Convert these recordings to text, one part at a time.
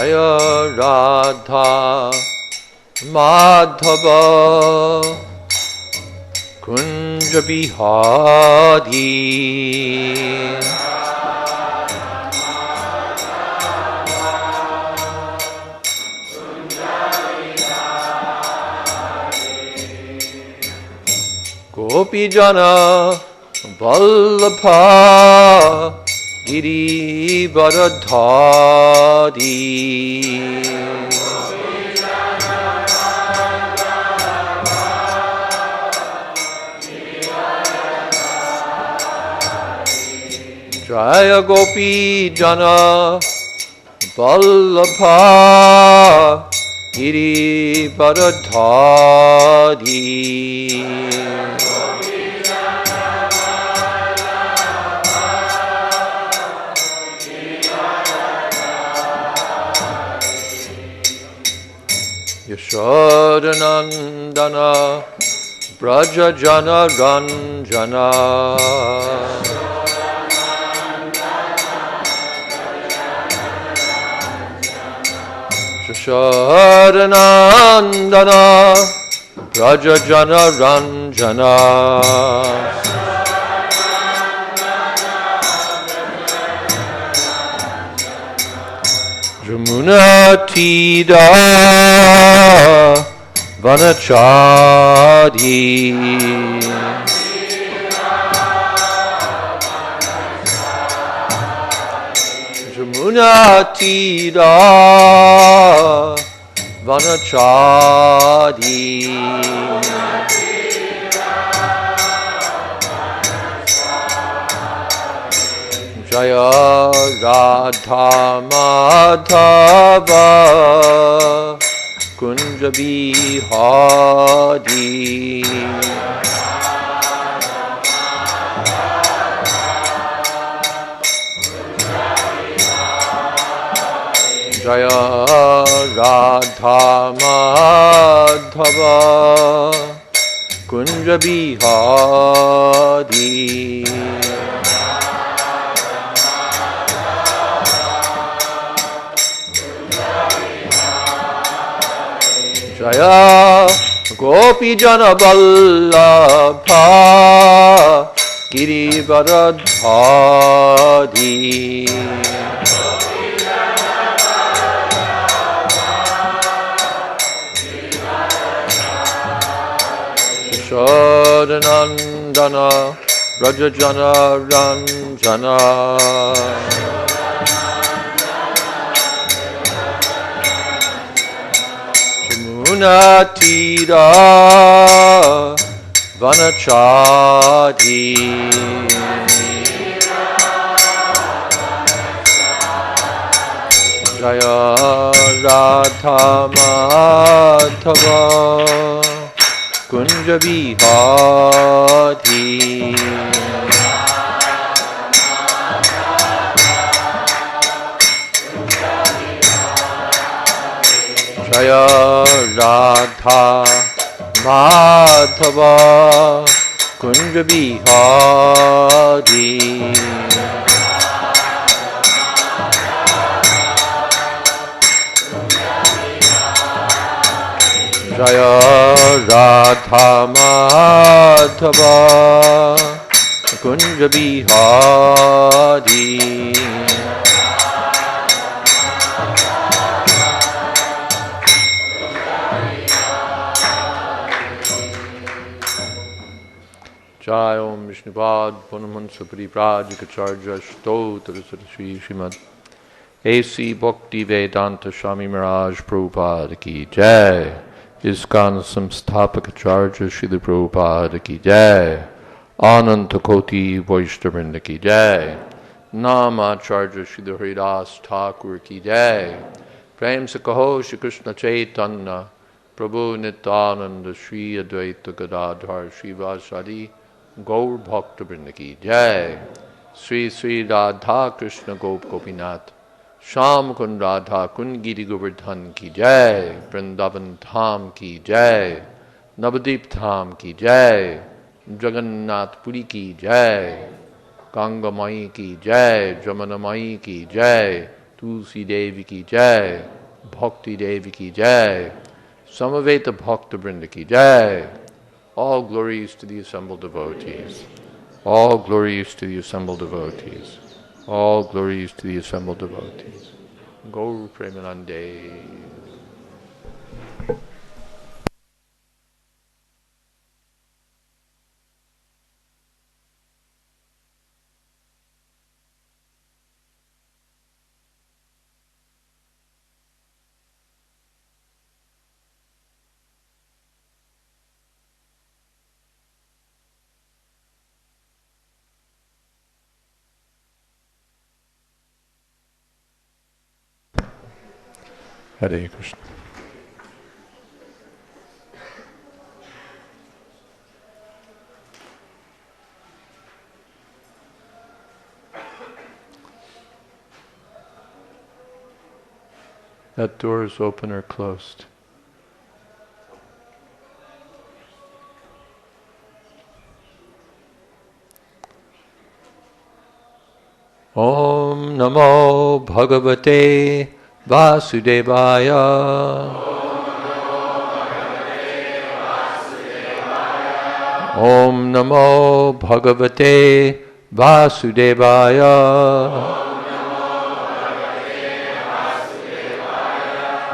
Jaya Radha Madhava Kunja Bihari Gopi Jana Vallabha Giri Varadhari Jaya Gopi Jana Vallabha Giri Varadhari Yashodanandana Braja Jana Ranjana Yashodanandana Braja Jana Ranjana Jamuna Tida Vanachari Jamuna Tida Vanachari Jaya Radha Madhava Kunja Bihari Jaya Radha Madhava Kunja Bihari Jaya Gopi Jana Vallabha Giri Varadhari Yashodanandana Braja Jana Ranjana Tira Vanachari Jaya Radha Madhava Kunja Bihari Jaya Radha Madhava Kunja Bihari Jaya Radha Madhava Kunja Bihari Jai Om Vishnupad Punamansa Pariprajikacharya Stotra Sri Srimad A.C. Bhakti Vedanta Swami Maharaj Prabhupada Ki Jai Iskana Samstapakacharya Srila Prabhupada Ki Jai Ananta Koti Vaishnavrinda Ki Jai Namacharya Srila Haridas Thakur Ki Jai Prem Se Kaho Shri Krishna Chaitanya Prabhu Nityananda Shri Advaita Gadadhar Shri Vasadi Gaur Bhakta Vrinda Ki Jai Sri Sri Radha Krishna Gop Gopinath Sham Kun Radha Kun Giri Govardhan Ki Jai Vrindavan Dham Ki Jai Navadip Dham Ki Jai Jagannath Puri Ki Jai Ganga Mai Ki Jai Jamana Mai Ki Jai Tulsi Devi ki jai, Bhakti Devi ki jai, Samaveta Bhakta Vrinda ki jai. All glories to the assembled devotees. All glories to the assembled devotees. All glories to the assembled devotees. Gaur Premanande. Hare Krishna. That door is open or closed? Om Namo Bhagavate Vasudevaya. Om Namo Bhagavate Vasudevaya.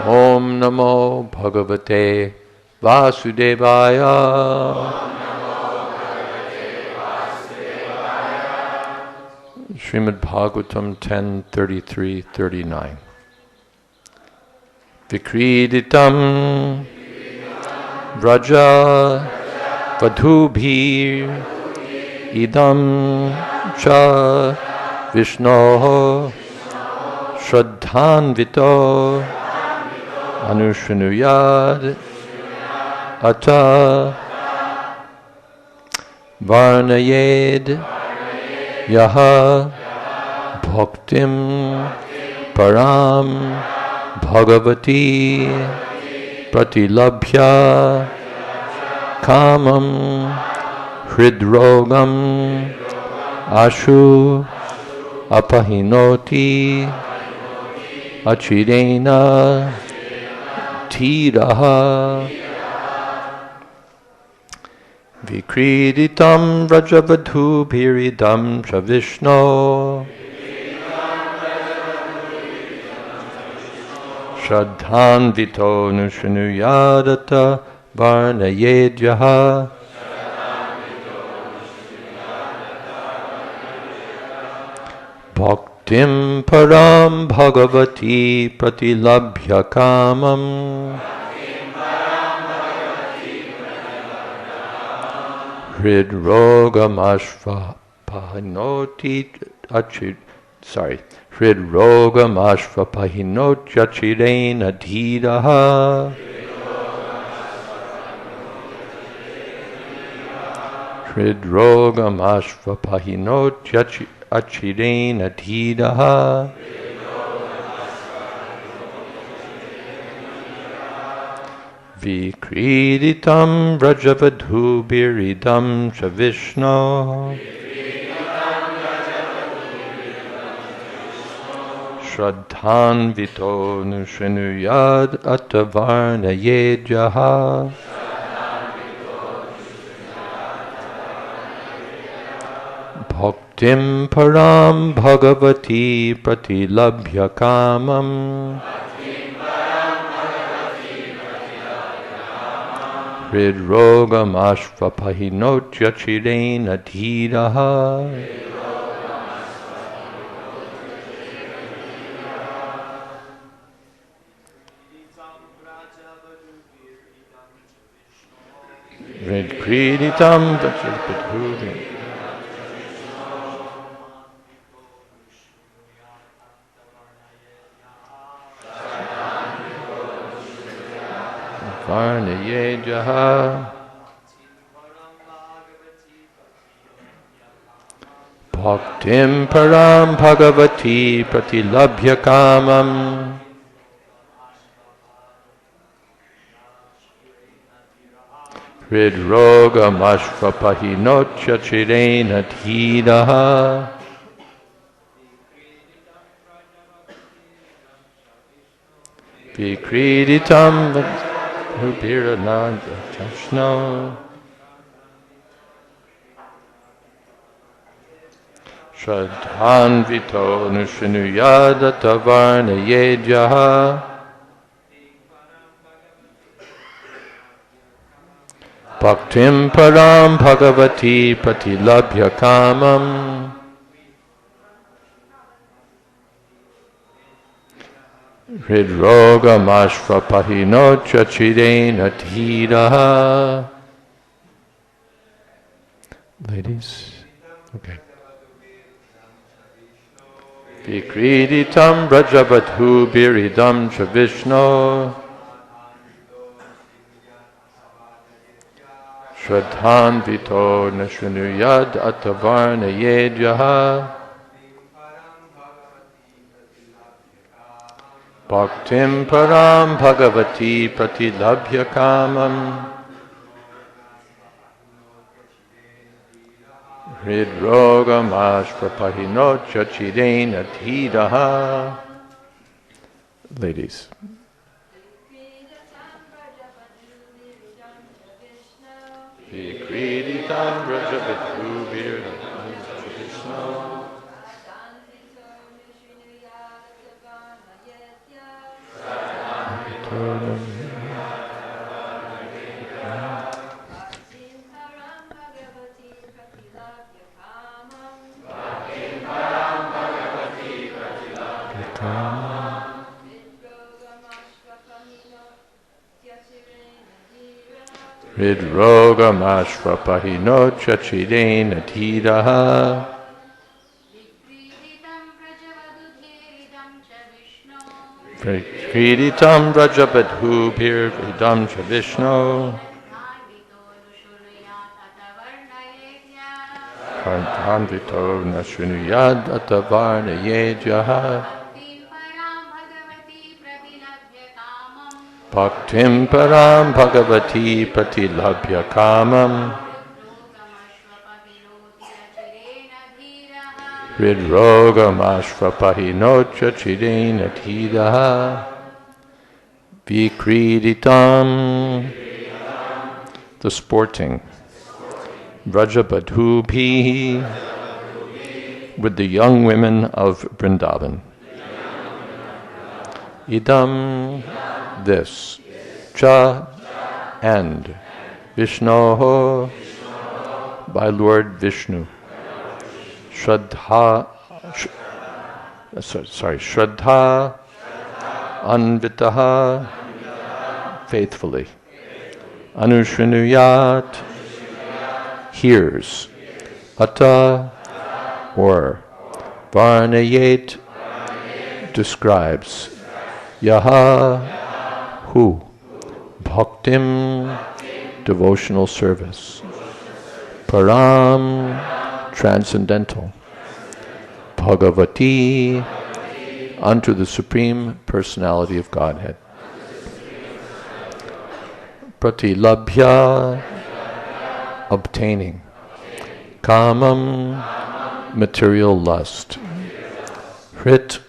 Om Namo Bhagavate Vasudevaya. Srimad Bhagavatam 10:33-39. Vikriditam Vraja Vadhubhir Idam Cha Vishnoho Shraddhanvito Anushanuyad Ata Varnayed Yaha Bhaktim Param Bhagavati Pratilabhya Kamam Hridrogam Ashu Apahinoti Achirena Tiraha Vikriditam Rajavadhubhiridam Shavishno Shraddhanvito Nushanuyadata Varnayedyaha Bhaktim Param Bhagavati Pratilabhya Kamam Hridrogamashvapahinotachirena dhiraha Hridrogamashvapahinotachirena dhiraha Vikriditam Vrajavadhubiridam Shavishno Shraddhanvito Nushanuyad Atavarnayedyaha Bhaktim Param Bhagavati Pratilabhya Kamam Hridrogamashvapahinotachirena dhiraha Hridkriditam Vajrapadhurim Varnayedyaha Bhaktim Param Bhagavati Pratilabhya Kamam Hridrogamashvapahinotachirena dhiraha Vikriditam Rupirananda Tashno Shradhanvito Nushinuyada Tavarna Yedyaha Bhaktim Param Bhagavati Pratilabhya Kamam Hridroga Mashvapahinocha Chidena Tiraha. Ladies, okay. Vikriditam Brajabadhu Biridam Chavishno Shradhan Vito Nashunuyad Atavarna Yedyaha Bhaktim Param Bhagavati Pratilabhya Kamam Hridrogam Ashprapahinocha Chidena Tidaha. Ladies. Vikriditam Brajabadhu Biridam Chavishno Hridrogam Ashvapahinocha Chidena Tiraha Vikriditam Brajabadhu Biridam Chavishno Kardhanvito Nashunuyad Atavarna Yedyaha Bhaktim Param Bhagavati Pratilabhya Kamam Hridrogam Ashvapahinocha Chidena Tidaha Vikriditam. The sporting Vrajabadhubi with the young women of Vrindavan. Idam, this, cha, and, Vishnoho, by Lord Vishnu. Shraddha, Shraddha, Anvitaha, faithfully. Anushrunuyat, hears. Ata, or. Varnayet, describes. Yaha, who. Bhaktim, devotional service. Param, transcendental. Bhagavati, unto the Supreme Personality of Godhead. Pratilabhya, obtaining. Kamam, material lust. Hrit,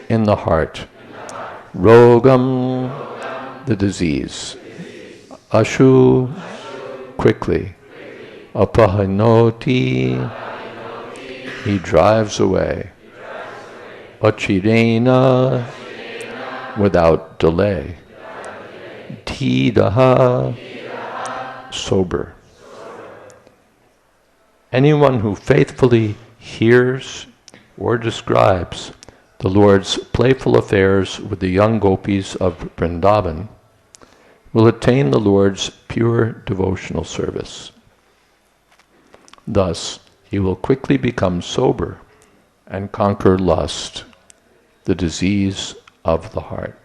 in the heart. Rogam, the disease. Ashu, quickly. Apahanoti, he drives away. Achirena, without delay. Tidaha, sober. Anyone who faithfully hears or describes the Lord's playful affairs with the young gopis of Vrindavan will attain the Lord's pure devotional service. Thus, he will quickly become sober and conquer lust, the disease of the heart.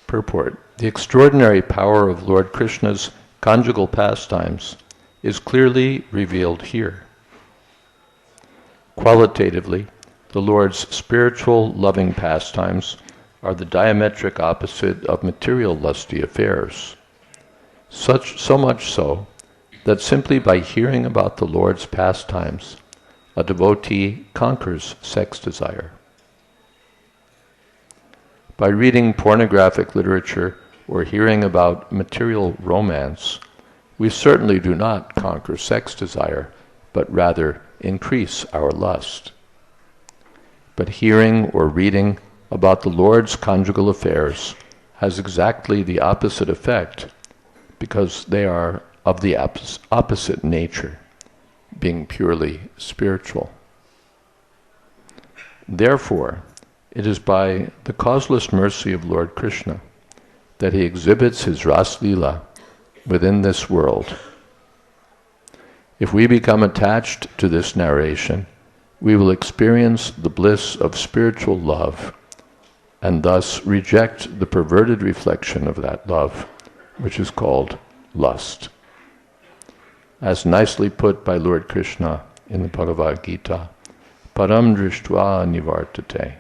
Purport. The extraordinary power of Lord Krishna's conjugal pastimes is clearly revealed here. Qualitatively, the Lord's spiritual loving pastimes are the diametric opposite of material lusty affairs. So much so that simply by hearing about the Lord's pastimes, a devotee conquers sex desire. By reading pornographic literature or hearing about material romance, we certainly do not conquer sex desire, but rather increase our lust. But hearing or reading about the Lord's conjugal affairs has exactly the opposite effect, because they are of the opposite nature, being purely spiritual. Therefore, it is by the causeless mercy of Lord Krishna that he exhibits his Ras Leela within this world. If we become attached to this narration, we will experience the bliss of spiritual love and thus reject the perverted reflection of that love, which is called lust. As nicely put by Lord Krishna in the Bhagavad Gita, param drishtva nivartate.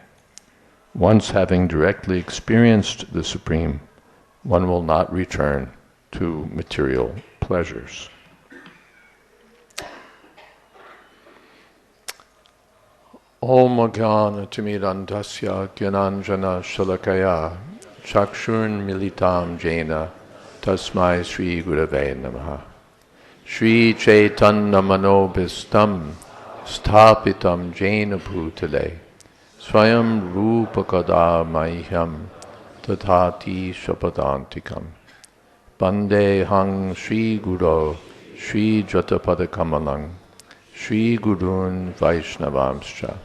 Once having directly experienced the Supreme, one will not return to material pleasures. Om Jnana Timirandasya Gyananjana Shalakaya Chakshurn Militam Jena Tasmai Sri Gurave Namaha. Sri Chaitanya Manobhistam Sthapitam Jena Bhutale Swayam Rupakada Mahyam Tathati Shapadantikam Bande Hang Sri Guru Sri Jatapadakamalang Sri Gurun Vaishnavamscha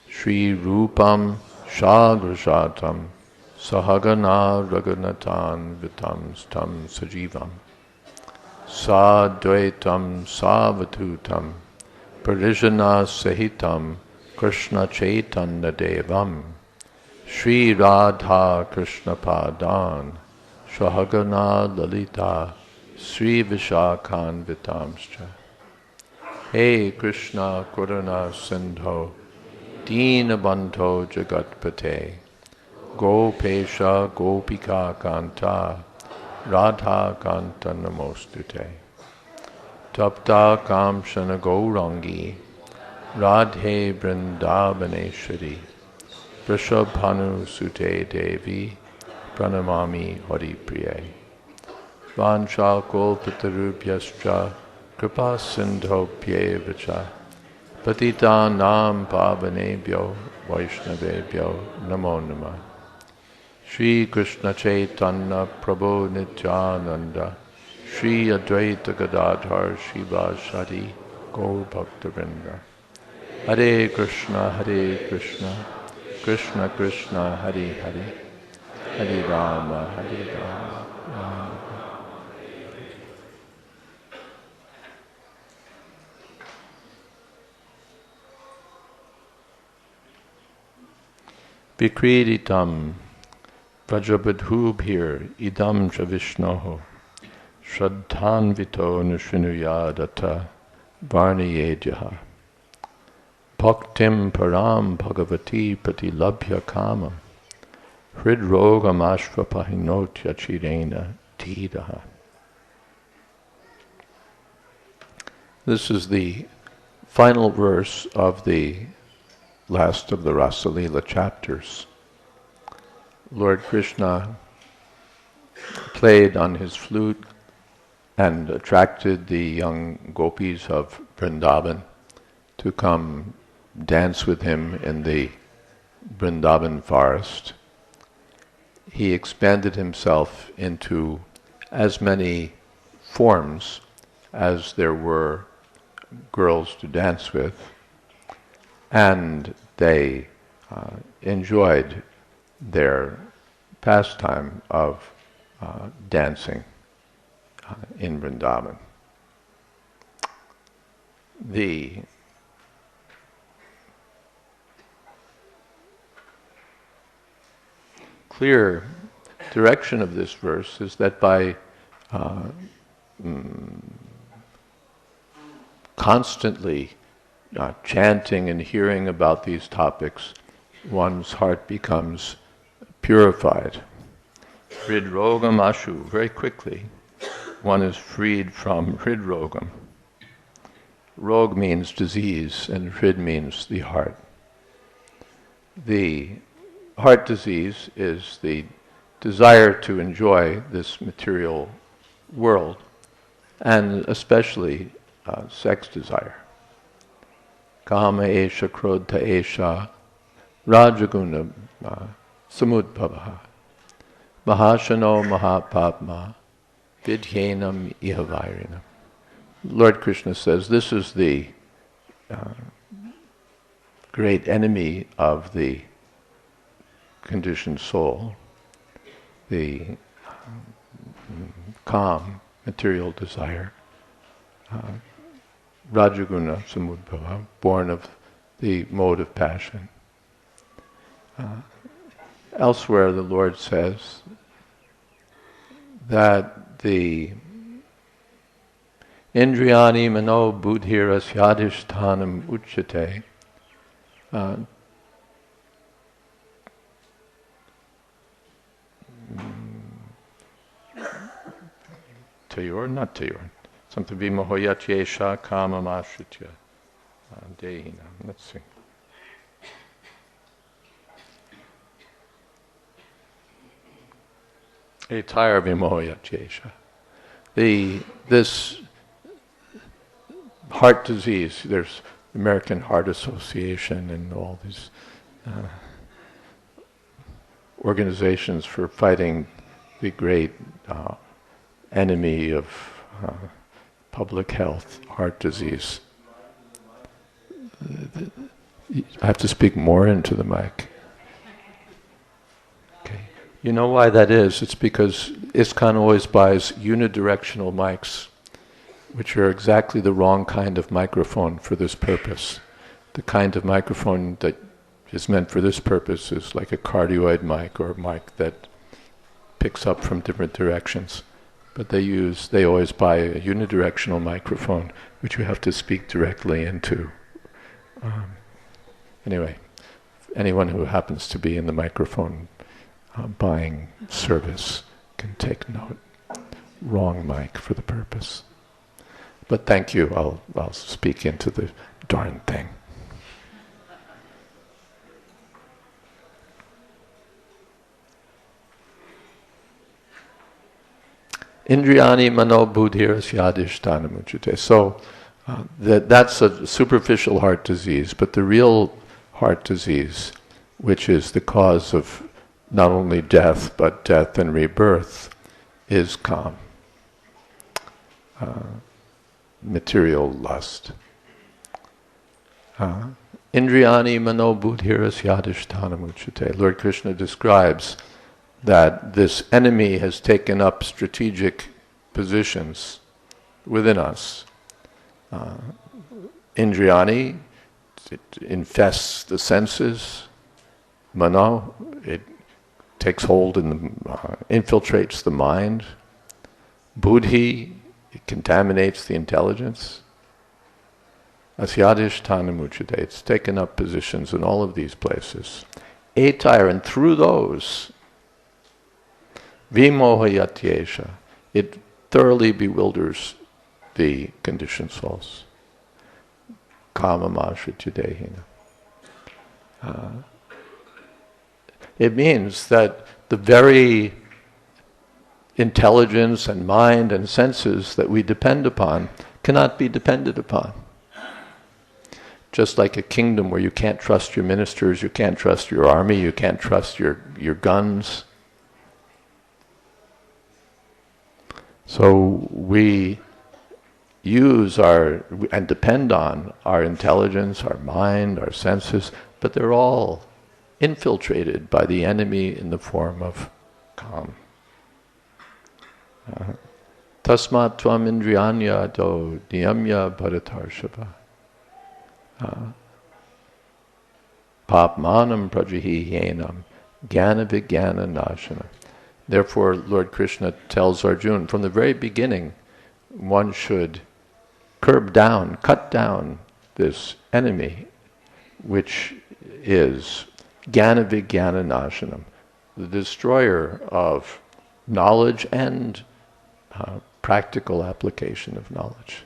Sri Rupam Shagrajatam Sahagana Raghunathan Vitam Stam Sajivam Sadvaitam Savatutam Parijana Sahitam Krishna Chaitanya Devam Sri Radha Krishna Padan Sahagana Lalita Sri Vishakhan Vitamscha. Hey Krishna Karuna Sindho Deenabandho Jagatpate Gopesha Gopika Kanta Radha Kanta Namostute Tapta Kamshana Gaurangi Radhe Vrindavaneshwari Vrishabhanu Sute Devi Pranamami Haripriye Vancha Kolpatarubhyascha Kripa Sindho Pyevacha Patita Nam Pavanebhyo Vaishnavebhyo Namo Namah. Shri Krishna Chaitanya Prabhu Nityananda Shri Advaita Gadadhar Shivasati Gaur Bhaktivinoda. Hare Krishna Krishna Krishna Hare Hare Hare Rama Rama. Vikriditam Vrajabadhubhir idam javishnoho Shraddhanvito nushinuyadata varniyedyaha Bhaktim param bhagavati pratilabhya kama Hridrogam ashvapahinotya chirena tidaha. This is the final verse of the last of the Rasa Leela chapters. Lord Krishna played on his flute and attracted the young gopis of Vrindavan to come dance with him in the Vrindavan forest. He expanded himself into as many forms as there were girls to dance with, and they enjoyed their pastime of dancing in Vrindavan. The clear direction of this verse is that by constantly chanting and hearing about these topics, one's heart becomes purified. Hridrogam ashu, very quickly, one is freed from hridrogam. Rog means disease, and hrid means the heart. The heart disease is the desire to enjoy this material world, and especially sex desire. Kama esha krodha esha rajaguna samudbhavaha mahashano mahapapma vidhyenam ihavairinam. Lord Krishna says this is the great enemy of the conditioned soul, the calm material desire, Rajaguna Samudbhava, born of the mode of passion. Elsewhere the Lord says that the Indriyani mano buddhira syadhishtanam uchyate Tayor, not Tayor. Something be mohoyatyesha kama mashritya dehina. Let's see. Etayar vimohoyatyesha. This heart disease, there's American Heart Association and all these organizations for fighting the great enemy of public health, heart disease. I have to speak more into the mic. Okay. You know why that is? It's because ISKCON always buys unidirectional mics, which are exactly the wrong kind of microphone for this purpose. The kind of microphone that is meant for this purpose is like a cardioid mic or a mic that picks up from different directions. But they always buy a unidirectional microphone, which you have to speak directly into. Anyway, anyone who happens to be in the microphone buying service can take note. Wrong mic for the purpose. But thank you, I'll speak into the darn thing. Indriyani mano buddhira syadhishtanam uchyate. So that's a superficial heart disease, but the real heart disease, which is the cause of not only death, but death and rebirth, is calm. Material lust. Indriyani mano buddhira syadhishtanam uchyate. Lord Krishna describes that this enemy has taken up strategic positions within us. Indriyani, it infests the senses. Mano, it takes hold and infiltrates the mind. Buddhi, it contaminates the intelligence. Asyadhishthana muchate, it's taken up positions in all of these places. Etayar, and through those, vimohayatyesha, it thoroughly bewilders the conditioned souls. Kama mashritya dehina. It means that the very intelligence and mind and senses that we depend upon cannot be depended upon. Just like a kingdom where you can't trust your ministers, you can't trust your army, you can't trust your guns. So we use and depend on our intelligence, our mind, our senses, but they're all infiltrated by the enemy in the form of calm. Tasmat tvam indriyanya do niyamya bharatarshava papmanam prajahi yenam jnana vijnana nashana. Therefore, Lord Krishna tells Arjuna, from the very beginning, one should cut down this enemy, which is jnana vijnana nashanam, the destroyer of knowledge and practical application of knowledge.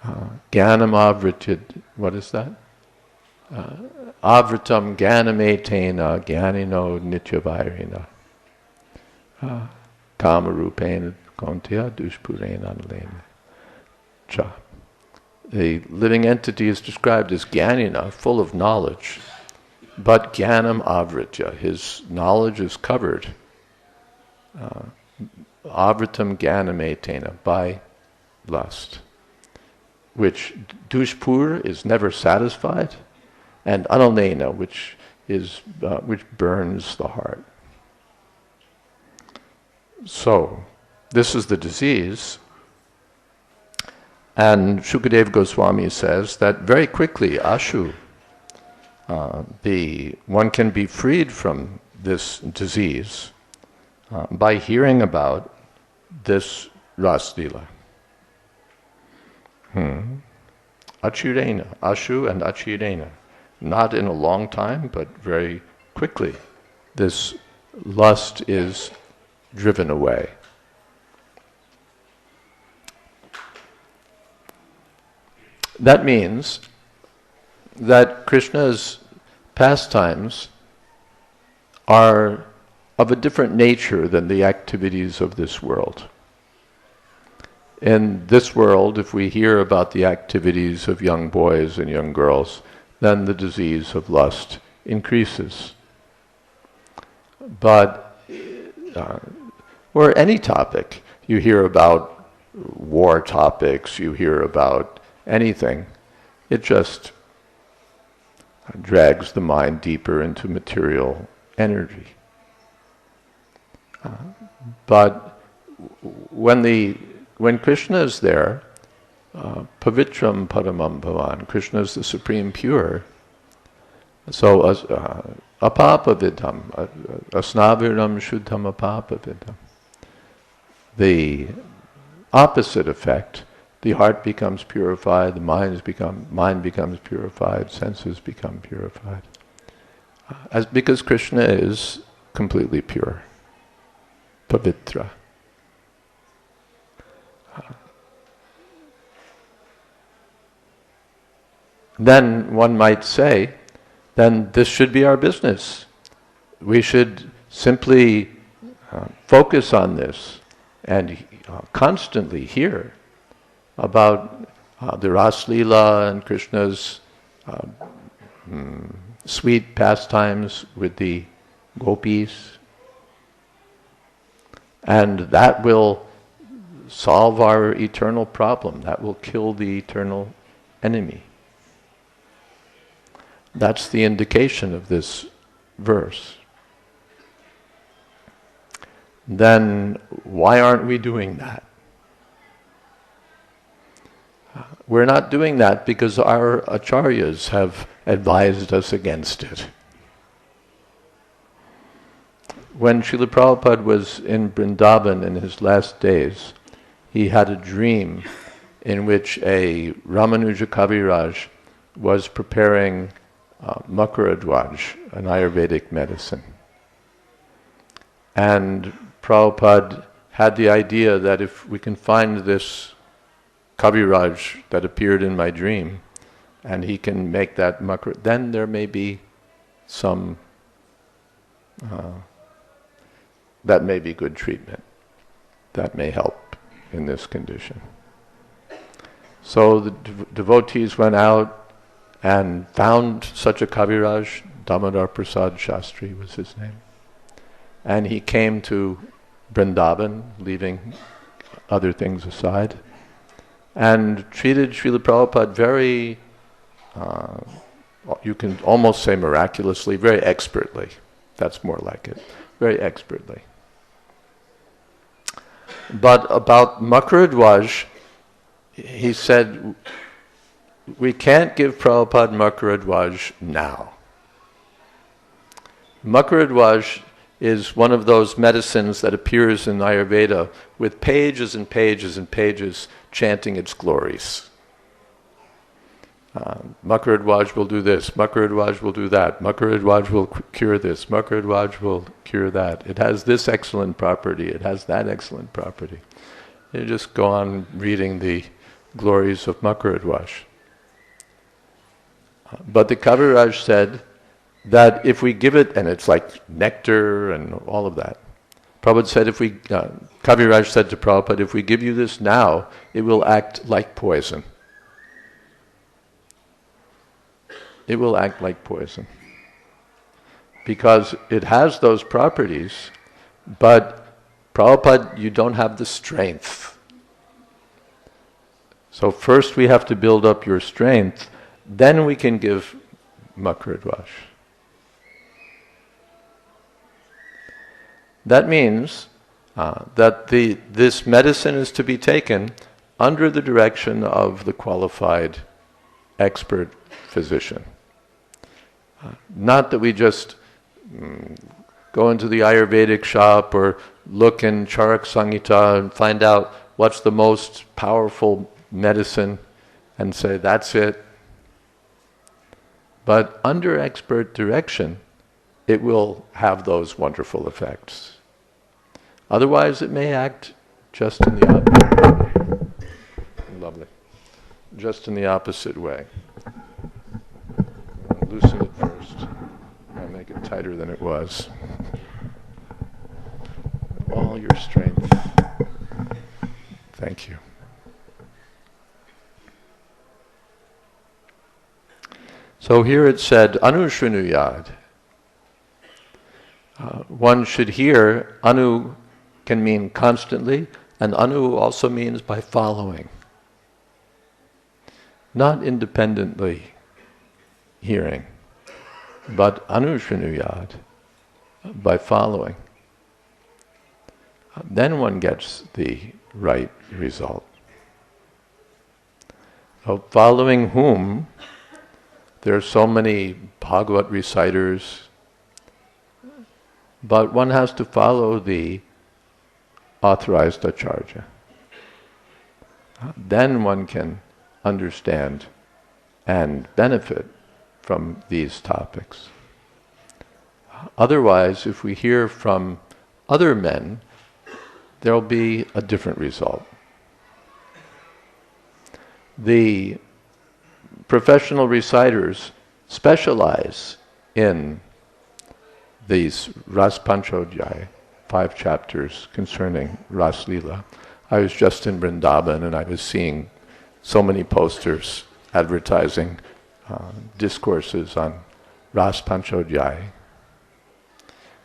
Jnanam avritid, what is that? Avritam Ganametena Gyanino Nityavairina Kamarupena Kontya Dushpurena Nalena Cha. The living entity is described as Gyanina, full of knowledge, but Gyanam Avritya, his knowledge is covered. Avritam Gyanametena, by lust, which Dushpur is never satisfied, and Analena, which burns the heart. So, this is the disease. And Shukadeva Goswami says that very quickly, Ashu, one can be freed from this disease by hearing about this Raslila. Achirena, Ashu and Achirena. Not in a long time, but very quickly, this lust is driven away. That means that Krishna's pastimes are of a different nature than the activities of this world. In this world, if we hear about the activities of young boys and young girls, then the disease of lust increases. But, or any topic, you hear about war topics, you hear about anything, it just drags the mind deeper into material energy. But when Krishna is there, Pavitram Paramam Bhavan, Krishna is the supreme pure. So apapavidam, asnaviram shuddham apapavidam. The opposite effect, the heart becomes purified, the mind becomes purified, senses become purified. Because Krishna is completely pure, pavitra. Then one might say, then this should be our business. We should simply focus on this and constantly hear about the Raslila and Krishna's sweet pastimes with the gopis. And that will solve our eternal problem. That will kill the eternal enemy. That's the indication of this verse. Then why aren't we doing that? We're not doing that because our acharyas have advised us against it. When Srila Prabhupada was in Vrindavan in his last days, he had a dream in which a Ramanuja Kaviraj was preparing Makaradwaj, an Ayurvedic medicine. And Prabhupada had the idea that if we can find this Kaviraj that appeared in my dream, and he can make that Makarad, then there may be some, that may be good treatment. That may help in this condition. So the devotees went out and found such a Kaviraj. Damodar Prasad Shastri was his name. And he came to Vrindavan, leaving other things aside, and treated Srila Prabhupada very, you can almost say miraculously, very expertly. That's more like it. Very expertly. But about Makaradwaj, he said, we can't give Prabhupada Makaradwaj now. Makaradwaj is one of those medicines that appears in Ayurveda with pages and pages and pages chanting its glories. Makaradwaj will do this, Makaradwaj will do that, Makaradwaj will cure this, Makaradwaj will cure that. It has this excellent property, it has that excellent property. You just go on reading the glories of Makaradwaj. But the Kaviraj said that if we give it, and it's like nectar and all of that. Prabhupada said, Kaviraj said to Prabhupada, if we give you this now, it will act like poison. It will act like poison. Because it has those properties, but Prabhupada, you don't have the strength. So first we have to build up your strength, then we can give Makaradwash. That means that this medicine is to be taken under the direction of the qualified expert physician. Not that we just go into the Ayurvedic shop or look in Charak Samhita and find out what's the most powerful medicine and say, that's it. But under expert direction, it will have those wonderful effects. Otherwise, it may act just in the just in the opposite way. I'll loosen it first. I'll make it tighter than it was. All your strength. Thank you. So here it said, Anushrunuyad. One should hear, anu can mean constantly, and anu also means by following. Not independently hearing, but anushrunuyad, by following. Then one gets the right result. So following whom? There are so many Bhagavat reciters, but one has to follow the authorized acharya. Then one can understand and benefit from these topics. Otherwise, if we hear from other men, there will be a different result. The professional reciters specialize in these Ras Panchodhyaya, 5 chapters concerning Ras Leela. I was just in Vrindavan and I was seeing so many posters advertising discourses on Ras Panchodhyaya.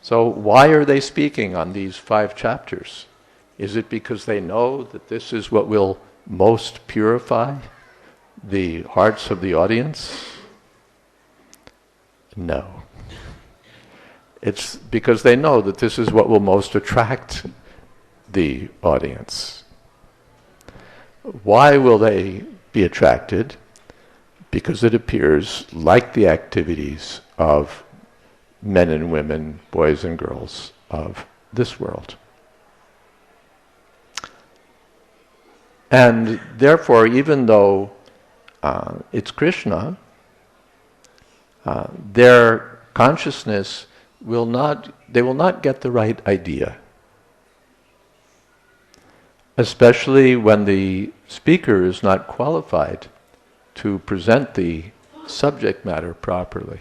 So why are they speaking on these 5 chapters? Is it because they know that this is what will most purify the hearts of the audience? No. It's because they know that this is what will most attract the audience. Why will they be attracted? Because it appears like the activities of men and women, boys and girls of this world. And therefore, even though it's Krishna, their consciousness will not get the right idea. Especially when the speaker is not qualified to present the subject matter properly.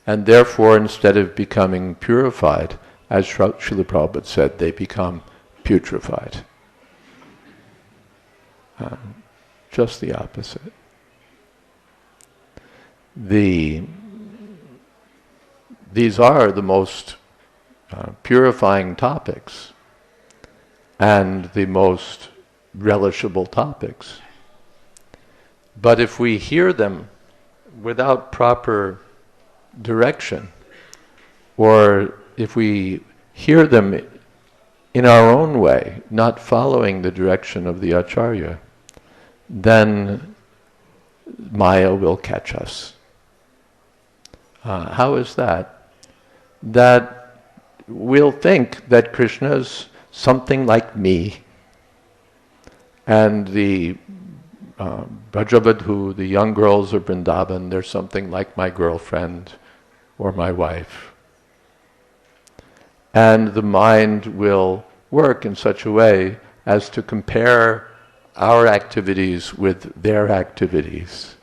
And therefore, instead of becoming purified, as Srila Prabhupada said, they become putrefied. Just the opposite. These are the most purifying topics and the most relishable topics. But if we hear them without proper direction, or if we hear them in our own way, not following the direction of the Acharya, then Maya will catch us. How is that? That we'll think that Krishna is something like me, and the Brajavadhu, the young girls of Vrindavan, they're something like my girlfriend or my wife. And the mind will work in such a way as to compare our activities with their activities.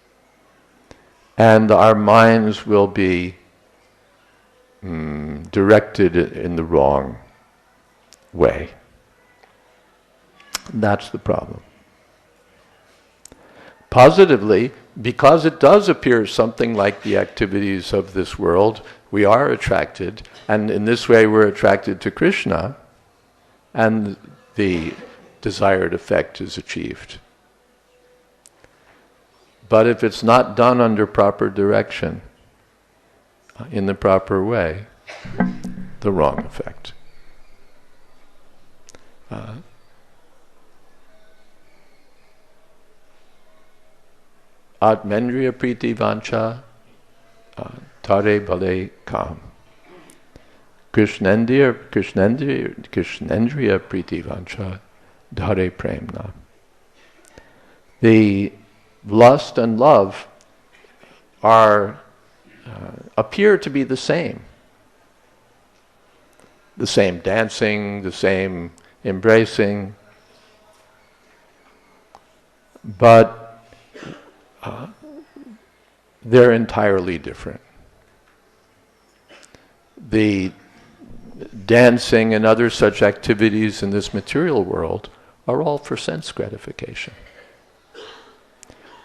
and our minds will be directed in the wrong way. That's the problem. Positively, because it does appear something like the activities of this world, we are attracted, and in this way we're attracted to Krishna, and the desired effect is achieved. But if it's not done under proper direction, in the proper way, the wrong effect. Atmendriya priti vancha tare bale kam. Krishnendriya priti vancha dhare premna. The lust and love appear to be the same. The same dancing, the same embracing, but they're entirely different. The dancing and other such activities in this material world are all for sense gratification.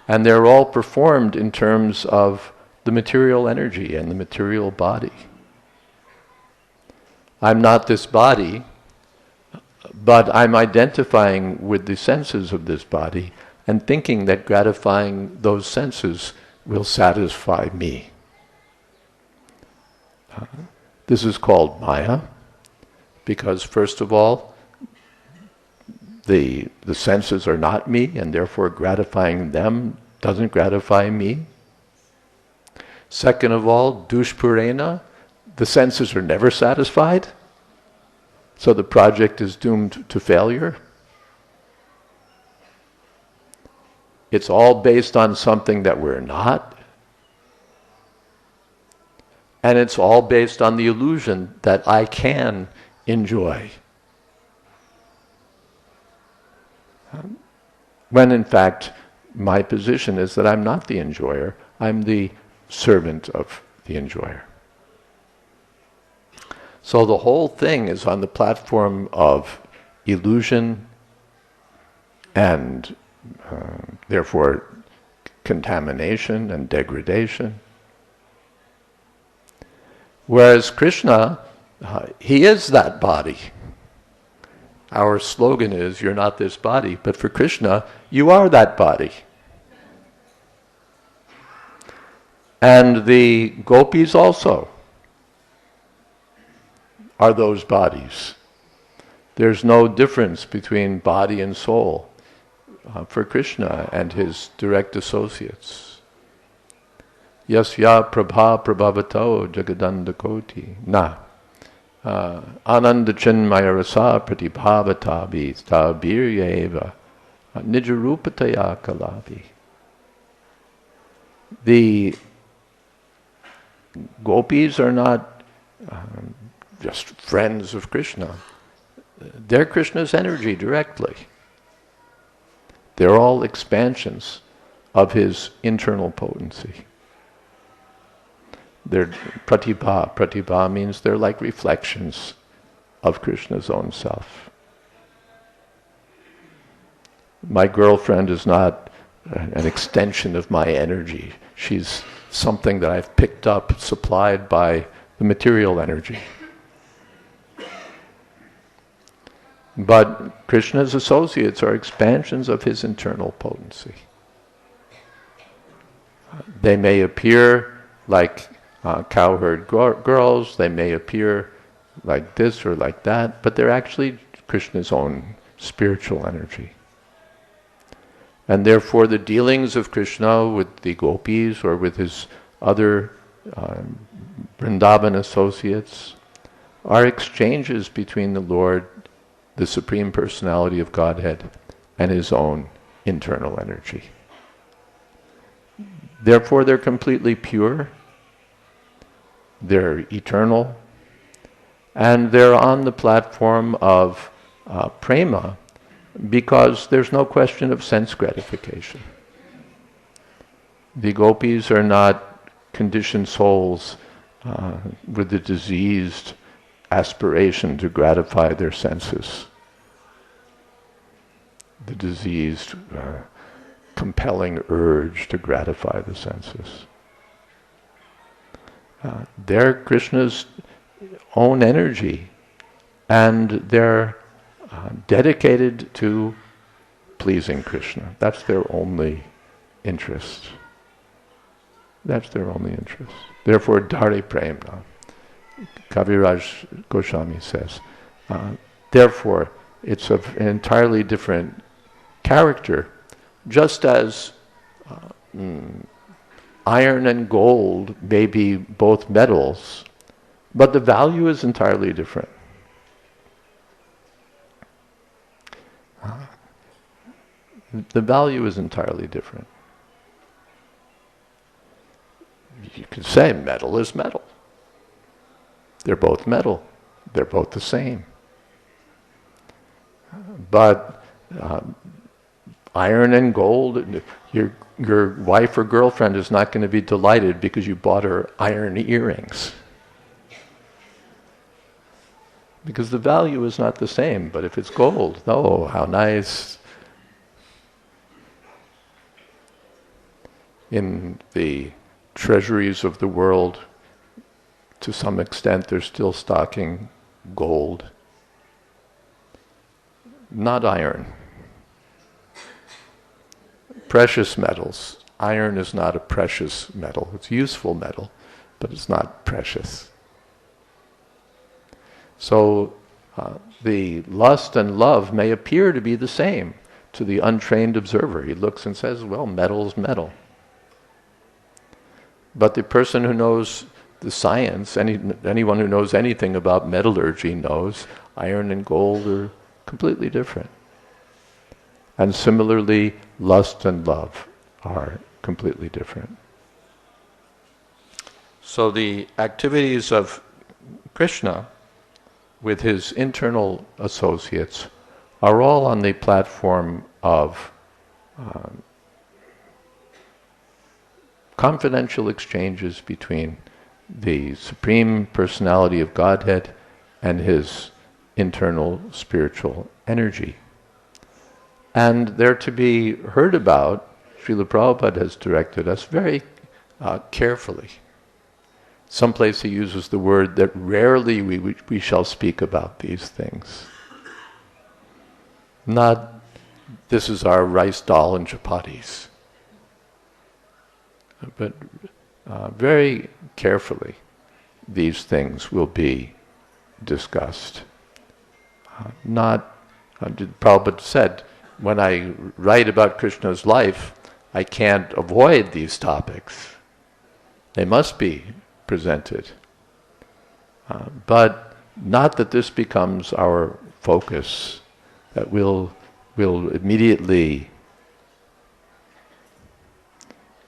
And they're all performed in terms of the material energy and the material body. I'm not this body, but I'm identifying with the senses of this body and thinking that gratifying those senses will satisfy me. This is called Maya, because first of all, the senses are not me, and therefore gratifying them doesn't gratify me. Second of all, dushpurena, the senses are never satisfied, so the project is doomed to failure. It's all based on something that we're not. And it's all based on the illusion that I can enjoy. When in fact, my position is that I'm not the enjoyer, I'm the servant of the enjoyer. So the whole thing is on the platform of illusion and therefore contamination and degradation. Whereas Krishna, he is that body. Our slogan is, you're not this body, but for Krishna, you are that body. And the gopis also are those bodies. There's no difference between body and soul for Krishna and his direct associates. Yasya prabha prabhavato jagadanda koti na ananda chinmaya rasa pratibhavatavi stabiryeva nijarupataya kalavi. The gopis are not just friends of Krishna. They're Krishna's energy directly. They're all expansions of his internal potency. They're pratibha. Pratibha means they're like reflections of Krishna's own self. My girlfriend is not an extension of my energy. She's something that I've picked up, supplied by the material energy. But Krishna's associates are expansions of his internal potency. They may appear like cowherd girls, they may appear like this or like that, but they're actually Krishna's own spiritual energy. And therefore the dealings of Krishna with the gopis or with his other Vrindavan associates are exchanges between the Lord, the Supreme Personality of Godhead, and his own internal energy. Therefore they're completely pure, they're eternal, and they're on the platform of prema, because there's no question of sense gratification. The gopis are not conditioned souls with the diseased aspiration to gratify their senses, the diseased compelling urge to gratify the senses. They're Krishna's own energy, and they're dedicated to pleasing Krishna. That's their only interest. That's their only interest. Therefore, Dhari Premna, Kaviraj Goswami says. Therefore, it's of an entirely different character, just as iron and gold may be both metals, but the value is entirely different. The value is entirely different. You could say metal is metal. They're both metal. They're both the same. But iron and gold, your wife or girlfriend is not going to be delighted because you bought her iron earrings. Because the value is not the same. But if it's gold, oh, how nice. In the treasuries of the world, to some extent, they're still stocking gold, not iron. Precious metals. Iron is not a precious metal. It's a useful metal, but it's not precious. So the lust and love may appear to be the same to the untrained observer. He looks and says, well, metal's metal. But the person who knows the science, anyone who knows anything about metallurgy knows iron and gold are completely different. And similarly, lust and love are completely different. So the activities of Krishna with his internal associates are all on the platform of confidential exchanges between the Supreme Personality of Godhead and his internal spiritual energy. And they're to be heard about. Srila Prabhupada has directed us very carefully. Someplace he uses the word that rarely we shall speak about these things. Not, this is our rice dal and chapatis. But very carefully, these things will be discussed. Prabhupada said, when I write about Krishna's life, I can't avoid these topics. They must be presented. But not that this becomes our focus, that we'll immediately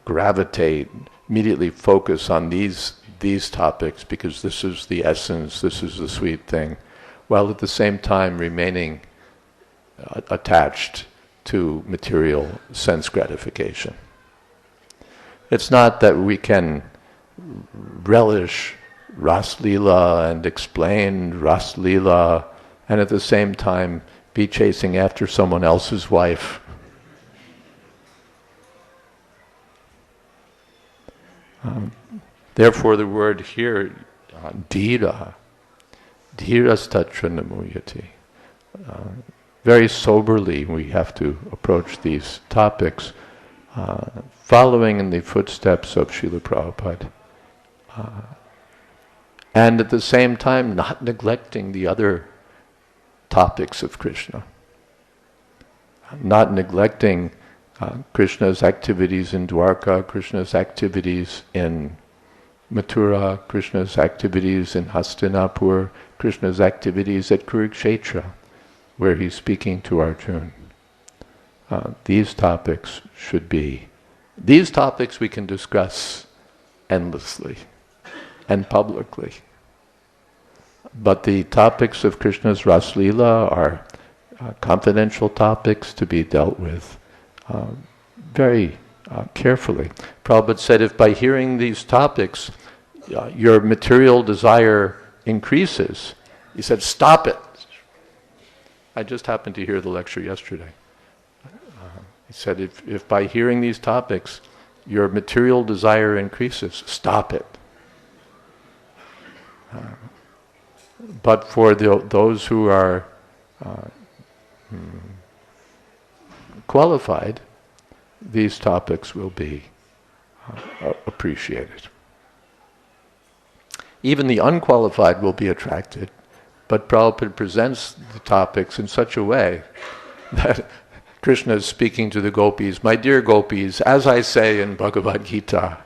gravitate, immediately focus on these topics because this is the essence, this is the sweet thing, while at the same time remaining attached to material sense gratification. It's not that we can relish Ras Leela and explain Ras Leela and at the same time be chasing after someone else's wife. Therefore the word here, dhira, dhirastatra namuyati. Very soberly we have to approach these topics, following in the footsteps of Srila Prabhupada. And at the same time not neglecting the other topics of Krishna. Not neglecting Krishna's activities in Dwarka, Krishna's activities in Mathura, Krishna's activities in Hastinapur, Krishna's activities at Kurukshetra, where he's speaking to Arjuna. These topics we can discuss endlessly and publicly. But the topics of Krishna's Ras Leela are confidential topics to be dealt with very carefully. Prabhupada said, if by hearing these topics your material desire increases, he said, stop it. I just happened to hear the lecture yesterday. He said, if by hearing these topics your material desire increases, stop it. But for those who are qualified, these topics will be appreciated. Even the unqualified will be attracted, but Prabhupada presents the topics in such a way that Krishna is speaking to the gopis, my dear gopis, as I say in Bhagavad Gita,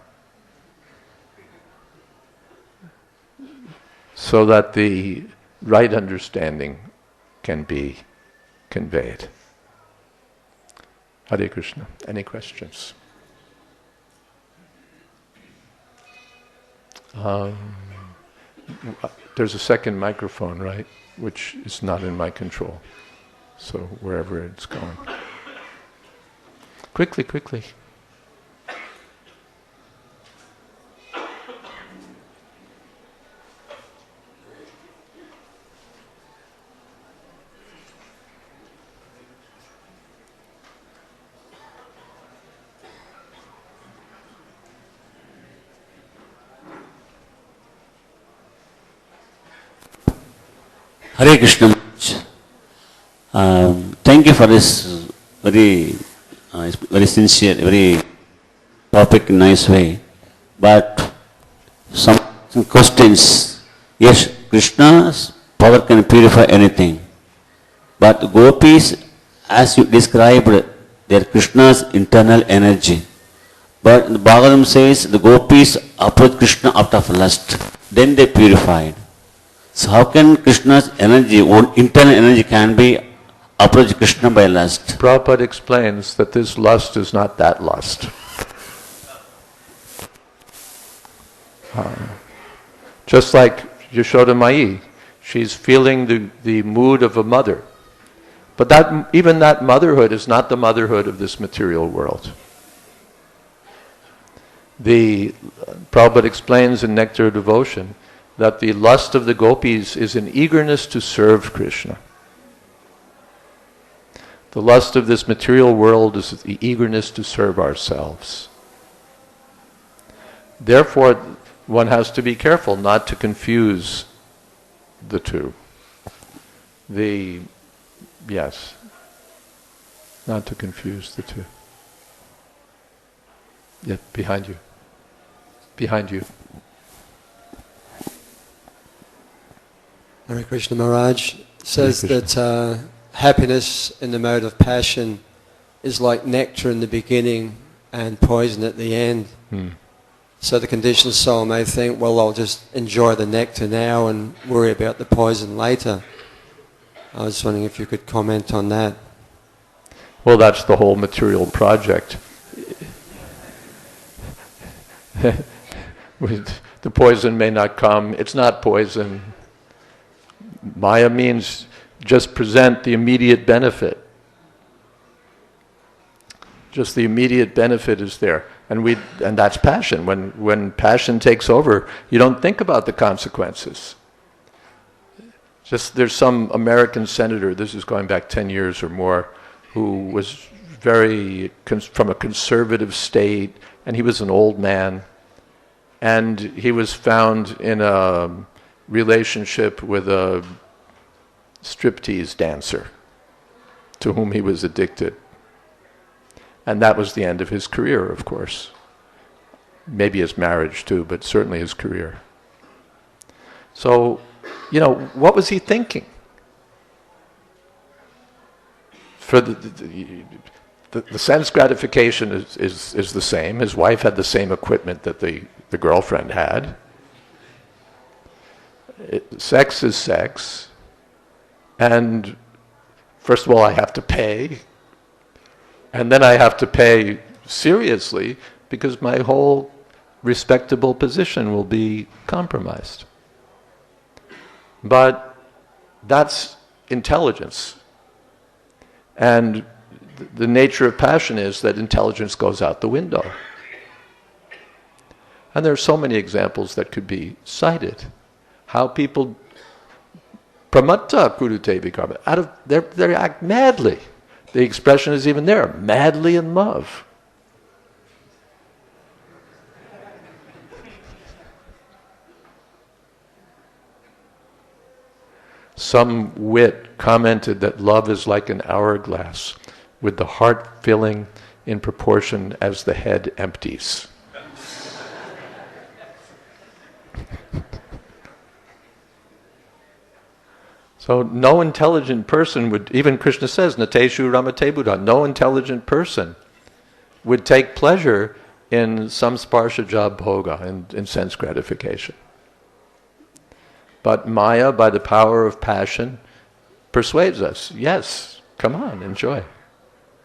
so that the right understanding can be conveyed. Hare Krishna. Any questions? There's a second microphone, right? Which is not in my control. So wherever it's going. Quickly, quickly. Hare Krishna. Thank you for this very sincere, very topic in nice way. But some questions. Yes, Krishna's power can purify anything. But gopis, as you described, they are Krishna's internal energy. But the Bhagavatam says the gopis approach Krishna out of lust. Then they purified. So how can Krishna's energy, own internal energy can be approach Krishna by lust? Prabhupada explains that this lust is not that lust. Just like Yashoda Mai, she's feeling the mood of a mother. But even that motherhood is not the motherhood of this material world. Prabhupada explains in Nectar of Devotion that the lust of the gopis is an eagerness to serve Krishna. The lust of this material world is the eagerness to serve ourselves. Therefore, one has to be careful not to confuse the two. Not to confuse the two. Yeah, behind you. Behind you. Hare Krishna Maharaj says that happiness in the mode of passion is like nectar in the beginning and poison at the end. So the conditioned soul may think, well, I'll just enjoy the nectar now and worry about the poison later. I was wondering if you could comment on that. Well, that's the whole material project. The poison may not come. It's not poison. Maya means just present the immediate benefit. Just the immediate benefit is there. And that's passion. When passion takes over, you don't think about the consequences. There's some American senator, this is going back 10 years or more, who was from a conservative state, and he was an old man, and he was found in a relationship with a striptease dancer to whom he was addicted. And that was the end of his career, of course. Maybe his marriage too, but certainly his career. So, what was he thinking? For the sense gratification is the same. His wife had the same equipment that the girlfriend had. Sex is sex. And first of all, I have to pay. And then I have to pay seriously because my whole respectable position will be compromised. But that's intelligence. And the nature of passion is that intelligence goes out the window. And there are so many examples that could be cited. How people pramatta kurute vikarma, they act madly. The expression is even there, madly in love. Some wit commented that love is like an hourglass, with the heart filling in proportion as the head empties. So no intelligent person would, even Krishna says, Nateshu ramate buddha, no intelligent person would take pleasure in some sparshaja bhoga, in sense gratification. But Maya, by the power of passion, persuades us, yes, come on, enjoy.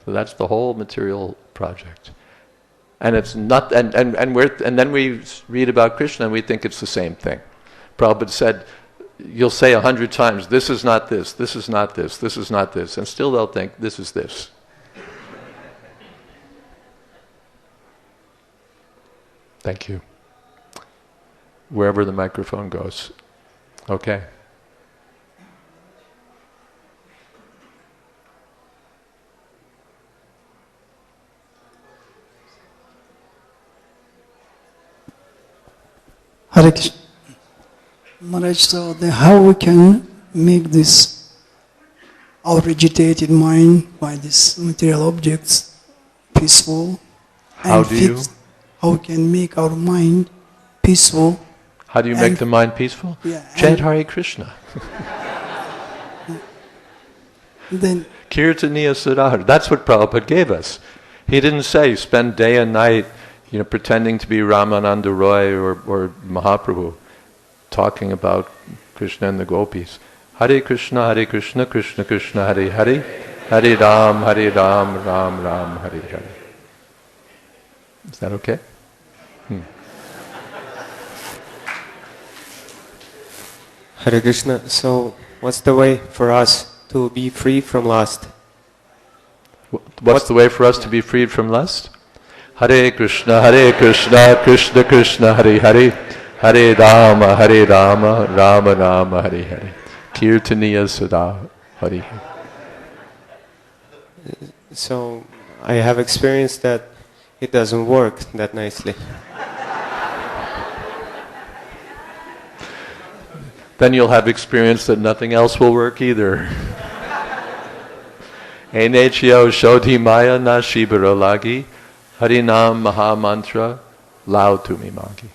So that's the whole material project. And it's not, and then we read about Krishna and we think it's the same thing. Prabhupada said, you'll say 100 times, this is not this, this is not this, this is not this, and still they'll think, this is this. Thank you. Wherever the microphone goes. Okay. Hare Krishna. Maharaj, so then how we can make this, our agitated mind by these material objects peaceful? How do you? How we can make our mind peaceful? How do you make the mind peaceful? Yeah, Chant Hare Krishna. Then Kirtaniya Sadhara. That's what Prabhupada gave us. He didn't say spend day and night, pretending to be Ramananda Roy or Mahaprabhu, talking about Krishna and the gopis. Hare Krishna, Krishna Krishna, Hare Hare, Hare Ram, Ram Ram, Hare Hare. Is that okay? Hare Krishna. So, what's the way for us to be free from lust? What's the way for us to be freed from lust? Hare Krishna, Krishna Krishna, Hare Hare, Hare Rama, Rama Rama, Hare Hare. Kirtaniya Sada, Hare Hare. So, I have experienced that it doesn't work that nicely. Then you'll have experience that nothing else will work either. Enechyo Shodhi Maya na Shibara Lagi, Harinam Mahamantra Lao Tumi Magi.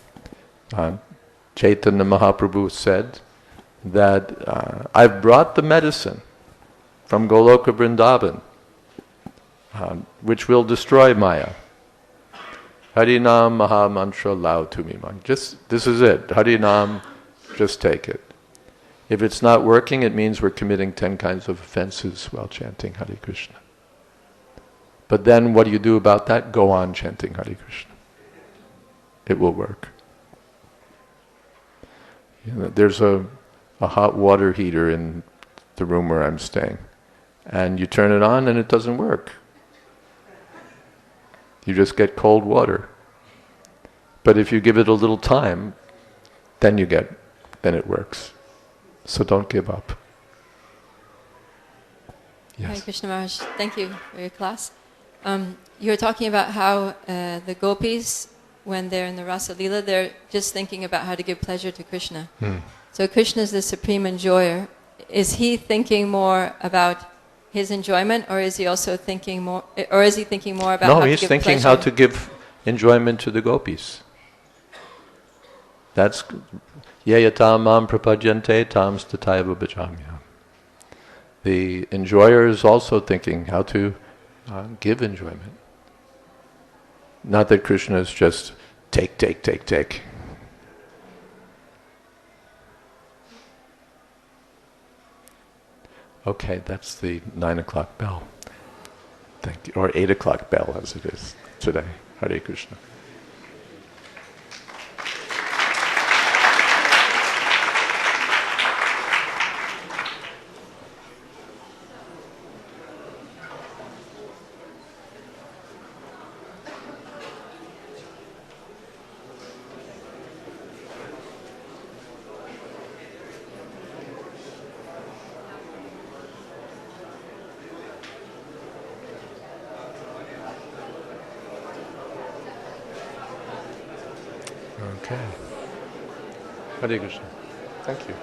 Chaitanya Mahaprabhu said that I've brought the medicine from Goloka Vrindavan, which will destroy Maya. Harinam Mahamantra Lao Tumi Magi. This is it. Harinam, just take it. If it's not working, it means we're committing 10 kinds of offenses while chanting Hare Krishna. But then what do you do about that? Go on chanting Hare Krishna. It will work. There's a hot water heater in the room where I'm staying. And you turn it on and it doesn't work. You just get cold water. But if you give it a little time, then it works. So don't give up. Yes. Hare Krishna Maharaj, thank you for your class. You were talking about how the gopis, when they're in the Rasa Lila, they're just thinking about how to give pleasure to Krishna. So Krishna is the supreme enjoyer. Is he thinking more about his enjoyment, or is he also thinking more, or is he thinking more about how to give pleasure? No, he's thinking how to give enjoyment to the gopis. That's Yayatam mam prapadyante tam stataiva bhajamya. The enjoyer is also thinking how to give enjoyment. Not that Krishna is just take. Okay, that's the 9 o'clock bell. Thank you. Or 8 o'clock bell as it is today. Hare Krishna. Okay. Hare Krishna. Thank you.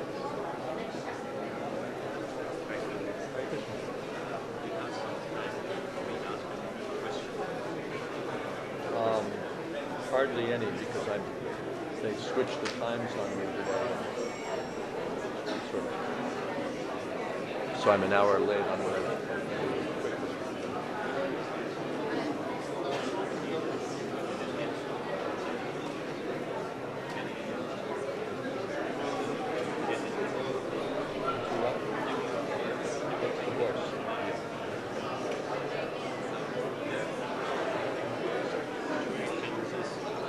Hardly any, because they switched the times on me today. So I'm an hour late on what I